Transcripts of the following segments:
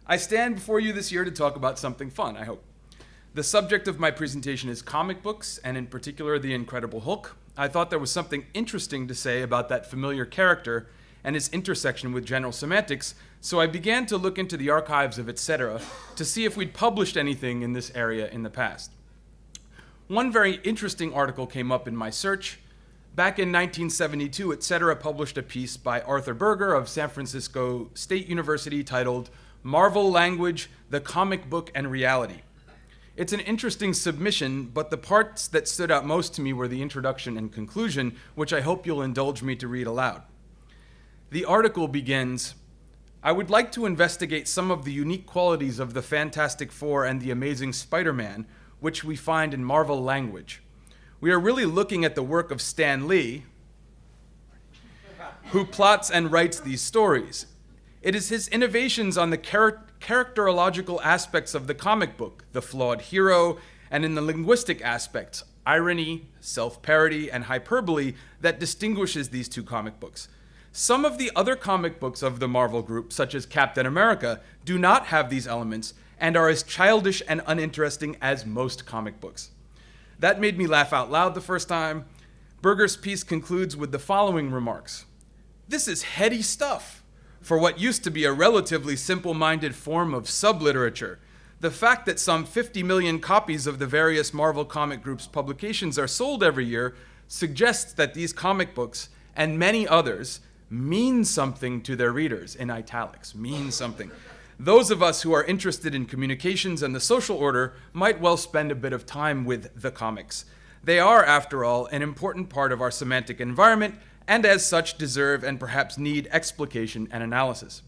I stand before you this year to talk about something fun, I hope. The subject of my presentation is comic books, and in particular, The Incredible Hulk. I thought there was something interesting to say about that familiar character and its intersection with general semantics, so I began to look into the archives of etc. to see if we'd published anything in this area in the past. One very interesting article came up in my search. Back in 1972, etc. published a piece by Arthur Berger of San Francisco State University titled Marvel Language, the Comic Book and Reality. It's an interesting submission, but the parts that stood out most to me were the introduction and conclusion, which I hope you'll indulge me to read aloud. The article begins, I would like to investigate some of the unique qualities of the Fantastic Four and the Amazing Spider-Man, which we find in Marvel language. We are really looking at the work of Stan Lee, who plots and writes these stories. It is his innovations on the characterological aspects of the comic book, the flawed hero, and in the linguistic aspects, irony, self-parody, and hyperbole, that distinguishes these two comic books. Some of the other comic books of the Marvel group, such as Captain America, do not have these elements and are as childish and uninteresting as most comic books. That made me laugh out loud the first time. Berger's piece concludes with the following remarks. This is heady stuff for what used to be a relatively simple-minded form of subliterature. The fact that some 50 million copies of the various Marvel comic groups' publications are sold every year suggests that these comic books, and many others, mean something to their readers, in italics, mean something. Those of us who are interested in communications and the social order might well spend a bit of time with the comics. They are, after all, an important part of our semantic environment, and as such deserve and perhaps need explication and analysis.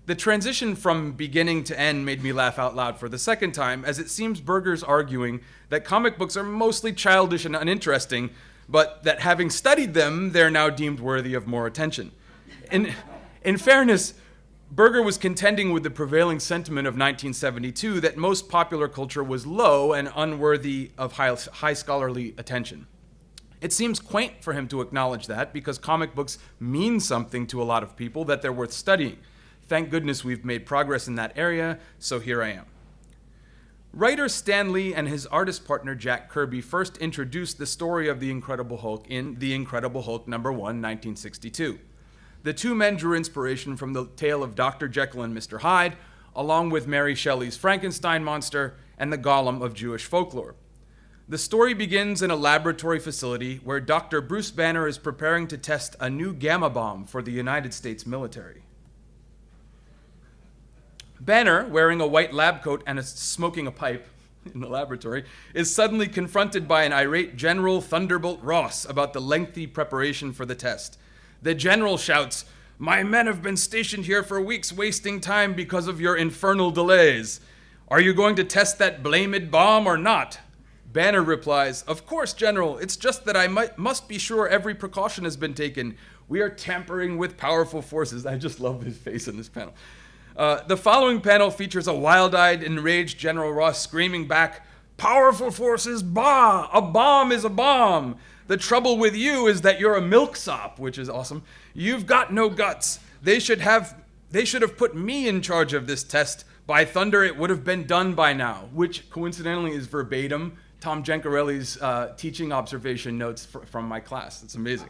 The transition from beginning to end made me laugh out loud for the second time, as it seems Berger's arguing that comic books are mostly childish and uninteresting, but that having studied them, they're now deemed worthy of more attention. In fairness, Berger was contending with the prevailing sentiment of 1972 that most popular culture was low and unworthy of high scholarly attention. It seems quaint for him to acknowledge that because comic books mean something to a lot of people that they're worth studying. Thank goodness we've made progress in that area, so here I am. Writer Stan Lee and his artist partner Jack Kirby first introduced the story of the Incredible Hulk in The Incredible Hulk #1, 1962. The two men drew inspiration from the tale of Dr. Jekyll and Mr. Hyde, along with Mary Shelley's Frankenstein monster and the Golem of Jewish folklore. The story begins in a laboratory facility where Dr. Bruce Banner is preparing to test a new gamma bomb for the United States military. Banner, wearing a white lab coat and smoking a pipe in the laboratory, is suddenly confronted by an irate General Thunderbolt Ross about the lengthy preparation for the test. The general shouts, "My men have been stationed here for weeks wasting time because of your infernal delays. Are you going to test that blamed bomb or not?" Banner replies, "Of course, General. It's just that I must be sure every precaution has been taken. We are tampering with powerful forces." I just love his face in this panel. The following panel features a wild-eyed, enraged General Ross screaming back, "Powerful forces, bah! A bomb is a bomb. The trouble with you is that you're a milksop," which is awesome. "You've got no guts. They should have put me in charge of this test. By thunder, it would have been done by now," which coincidentally is verbatim Tom Gencarelli's teaching observation notes from my class. It's amazing.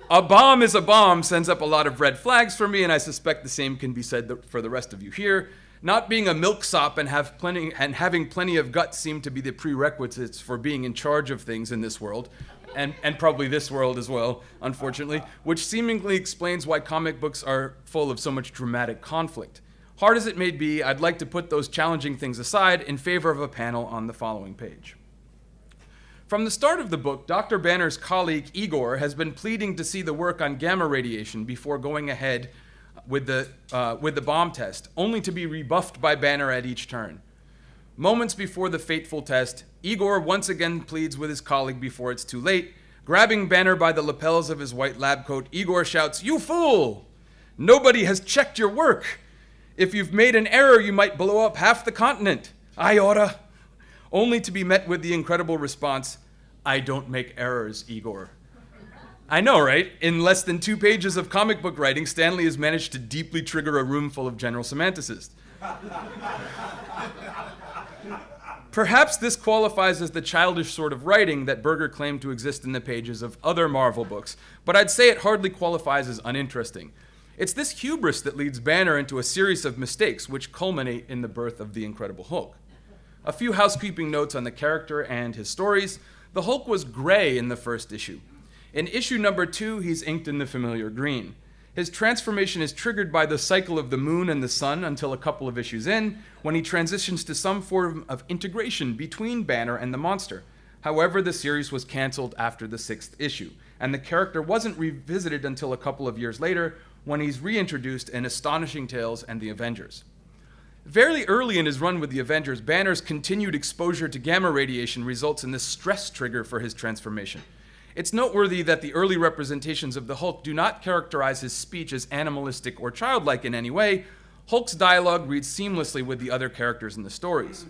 A bomb is a bomb sends up a lot of red flags for me, and I suspect the same can be said for the rest of you here. Not being a milksop and having plenty of guts seem to be the prerequisites for being in charge of things in this world. And probably this world as well, unfortunately, which seemingly explains why comic books are full of so much dramatic conflict. Hard as it may be, I'd like to put those challenging things aside in favor of a panel on the following page. From the start of the book, Dr. Banner's colleague Igor has been pleading to see the work on gamma radiation before going ahead with the bomb test, only to be rebuffed by Banner at each turn. Moments before the fateful test, Igor once again pleads with his colleague before it's too late. Grabbing Banner by the lapels of his white lab coat, Igor shouts, "You fool! Nobody has checked your work. If you've made an error, you might blow up half the continent. I oughta." Only to be met with the incredible response, "I don't make errors, Igor." I know, right? In less than 2 pages of comic book writing, Stan Lee has managed to deeply trigger a room full of general semanticists. Perhaps this qualifies as the childish sort of writing that Berger claimed to exist in the pages of other Marvel books, but I'd say it hardly qualifies as uninteresting. It's this hubris that leads Banner into a series of mistakes which culminate in the birth of the Incredible Hulk. A few housekeeping notes on the character and his stories. The Hulk was gray in the first issue. In issue number 2, he's inked in the familiar green. His transformation is triggered by the cycle of the moon and the sun until a couple of issues in, when he transitions to some form of integration between Banner and the monster. However, the series was canceled after the 6th issue, and the character wasn't revisited until a couple of years later, when he's reintroduced in Astonishing Tales and the Avengers. Very early in his run with the Avengers, Banner's continued exposure to gamma radiation results in this stress trigger for his transformation. It's noteworthy that the early representations of the Hulk do not characterize his speech as animalistic or childlike in any way. Hulk's dialogue reads seamlessly with the other characters in the stories.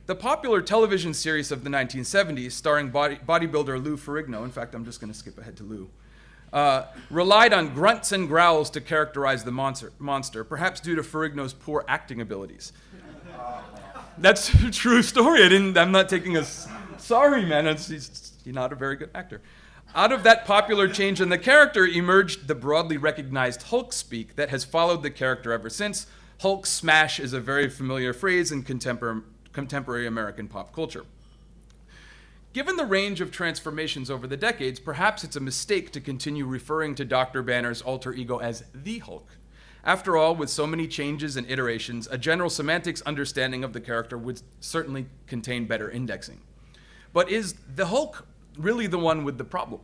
The popular television series of the 1970s, starring bodybuilder Lou Ferrigno, in fact, I'm just going to skip ahead to Lou, relied on grunts and growls to characterize the monster, perhaps due to Ferrigno's poor acting abilities. That's a true story. I'm not taking a... Sorry, man. He's not a very good actor. Out of that popular change in the character emerged the broadly recognized Hulk speak that has followed the character ever since. Hulk smash is a very familiar phrase in contemporary American pop culture. Given the range of transformations over the decades, perhaps it's a mistake to continue referring to Dr. Banner's alter ego as the Hulk. After all, with so many changes and iterations, a general semantics understanding of the character would certainly contain better indexing. But is the Hulk really the one with the problem?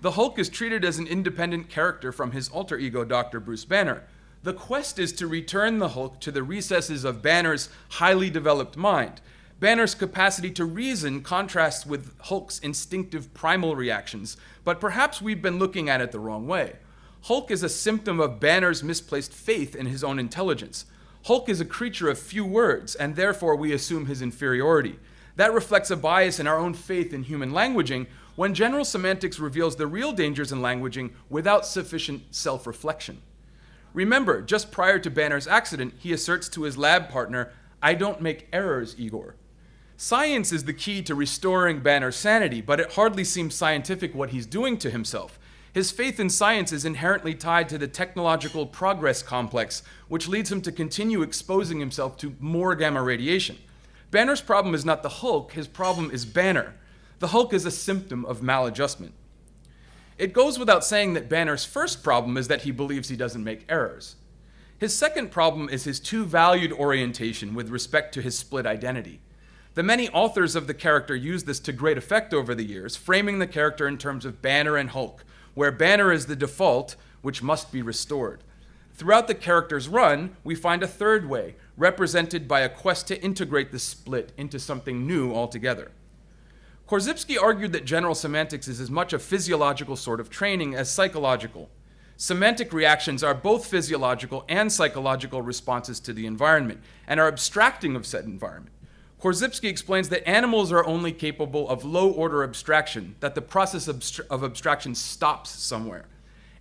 The Hulk is treated as an independent character from his alter ego, Dr. Bruce Banner. The quest is to return the Hulk to the recesses of Banner's highly developed mind. Banner's capacity to reason contrasts with Hulk's instinctive primal reactions, but perhaps we've been looking at it the wrong way. Hulk is a symptom of Banner's misplaced faith in his own intelligence. Hulk is a creature of few words, and therefore we assume his inferiority. That reflects a bias in our own faith in human languaging, when general semantics reveals the real dangers in languaging without sufficient self-reflection. Remember, just prior to Banner's accident, he asserts to his lab partner, "I don't make errors, Igor." Science is the key to restoring Banner's sanity, but it hardly seems scientific what he's doing to himself. His faith in science is inherently tied to the technological progress complex, which leads him to continue exposing himself to more gamma radiation. Banner's problem is not the Hulk, his problem is Banner. The Hulk is a symptom of maladjustment. It goes without saying that Banner's first problem is that he believes he doesn't make errors. His second problem is his two-valued orientation with respect to his split identity. The many authors of the character use this to great effect over the years, framing the character in terms of Banner and Hulk, where Banner is the default, which must be restored. Throughout the character's run, we find a third way, represented by a quest to integrate the split into something new altogether. Korzybski argued that general semantics is as much a physiological sort of training as psychological. Semantic reactions are both physiological and psychological responses to the environment, and are abstracting of said environment. Korzybski explains that animals are only capable of low-order abstraction, that the process of abstraction stops somewhere.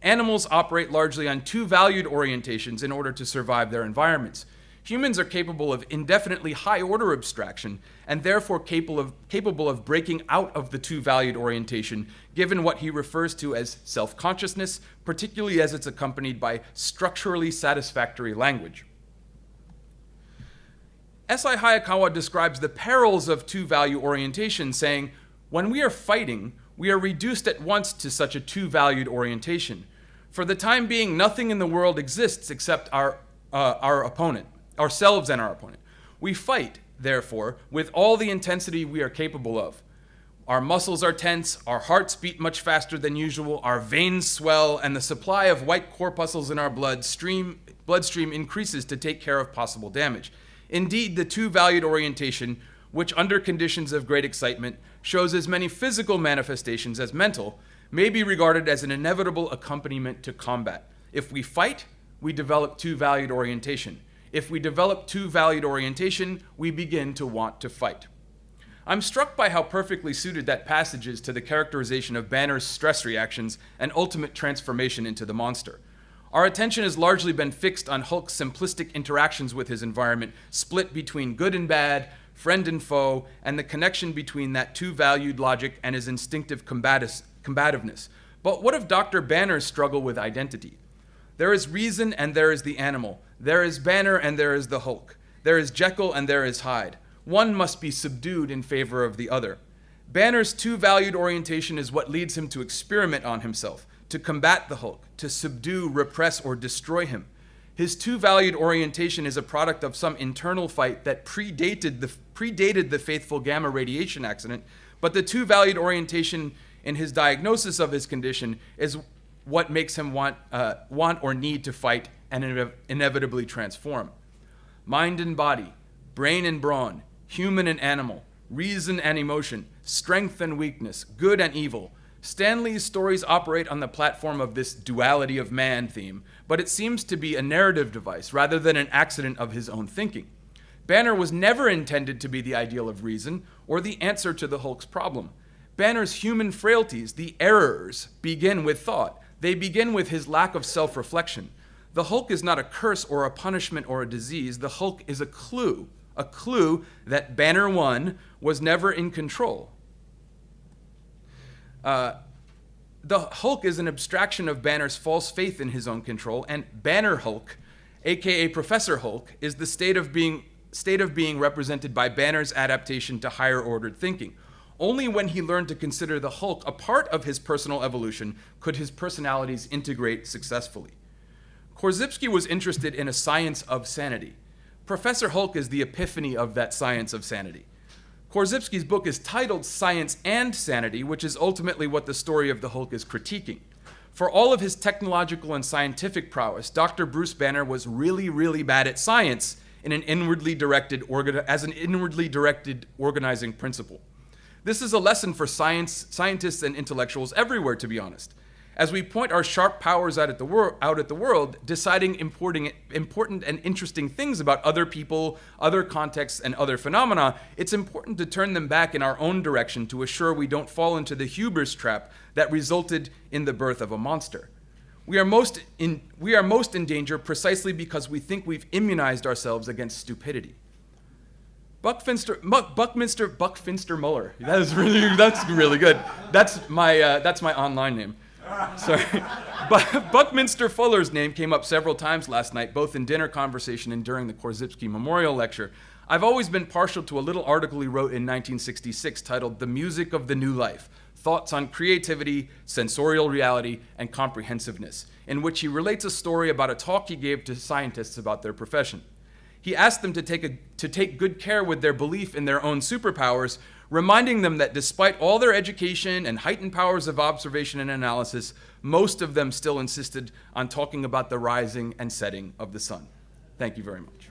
Animals operate largely on two-valued orientations in order to survive their environments. Humans are capable of indefinitely high-order abstraction, and therefore capable of breaking out of the two-valued orientation, given what he refers to as self-consciousness, particularly as it's accompanied by structurally satisfactory language. S.I. Hayakawa describes the perils of two-value orientation, saying, "When we are fighting, we are reduced at once to such a two-valued orientation. For the time being, nothing in the world exists except our opponent, ourselves and our opponent. We fight, therefore, with all the intensity we are capable of. Our muscles are tense, our hearts beat much faster than usual, our veins swell, and the supply of white corpuscles in our bloodstream increases to take care of possible damage. Indeed, the two-valued orientation, which under conditions of great excitement shows as many physical manifestations as mental, may be regarded as an inevitable accompaniment to combat. If we fight, we develop two-valued orientation. If we develop two-valued orientation, we begin to want to fight." I'm struck by how perfectly suited that passage is to the characterization of Banner's stress reactions and ultimate transformation into the monster. Our attention has largely been fixed on Hulk's simplistic interactions with his environment, split between good and bad, friend and foe, and the connection between that two-valued logic and his instinctive combativeness. But what of Dr. Banner's struggle with identity? There is reason and there is the animal. There is Banner and there is the Hulk. There is Jekyll and there is Hyde. One must be subdued in favor of the other. Banner's two-valued orientation is what leads him to experiment on himself, to combat the Hulk, to subdue, repress, or destroy him. His two-valued orientation is a product of some internal fight that predated the faithful gamma radiation accident, but the two-valued orientation in his diagnosis of his condition is what makes him want or need to fight and inevitably transform. Mind and body, brain and brawn, human and animal, reason and emotion, strength and weakness, good and evil. Stan Lee's stories operate on the platform of this duality of man theme, but it seems to be a narrative device rather than an accident of his own thinking. Banner was never intended to be the ideal of reason or the answer to the Hulk's problem. Banner's human frailties, the errors, begin with thought. They begin with his lack of self-reflection. The Hulk is not a curse or a punishment or a disease. The Hulk is a clue that Banner 1 was never in control. The Hulk is an abstraction of Banner's false faith in his own control, and Banner Hulk, aka Professor Hulk, is the state of being represented by Banner's adaptation to higher ordered thinking. Only when he learned to consider the Hulk a part of his personal evolution could his personalities integrate successfully. Korzybski was interested in a science of sanity. Professor Hulk is the epiphany of that science of sanity. Korzybski's book is titled Science and Sanity, which is ultimately what the story of the Hulk is critiquing. For all of his technological and scientific prowess, Dr. Bruce Banner was really, really bad at science as an inwardly directed organizing principle. This is a lesson for scientists and intellectuals everywhere, to be honest. As we point our sharp powers out at the world, deciding important and interesting things about other people, other contexts, and other phenomena, it's important to turn them back in our own direction to assure we don't fall into the hubris trap that resulted in the birth of a monster. We are most in danger precisely because we think we've immunized ourselves against stupidity. Buckminster Muller. That's really good. That's my online name. Sorry. Buckminster Fuller's name came up several times last night, both in dinner conversation and during the Korzybski Memorial Lecture. I've always been partial to a little article he wrote in 1966 titled The Music of the New Life, Thoughts on Creativity, Sensorial Reality, and Comprehensiveness, in which he relates a story about a talk he gave to scientists about their profession. He asked them to take good care with their belief in their own superpowers, reminding them that despite all their education and heightened powers of observation and analysis, most of them still insisted on talking about the rising and setting of the sun. Thank you very much.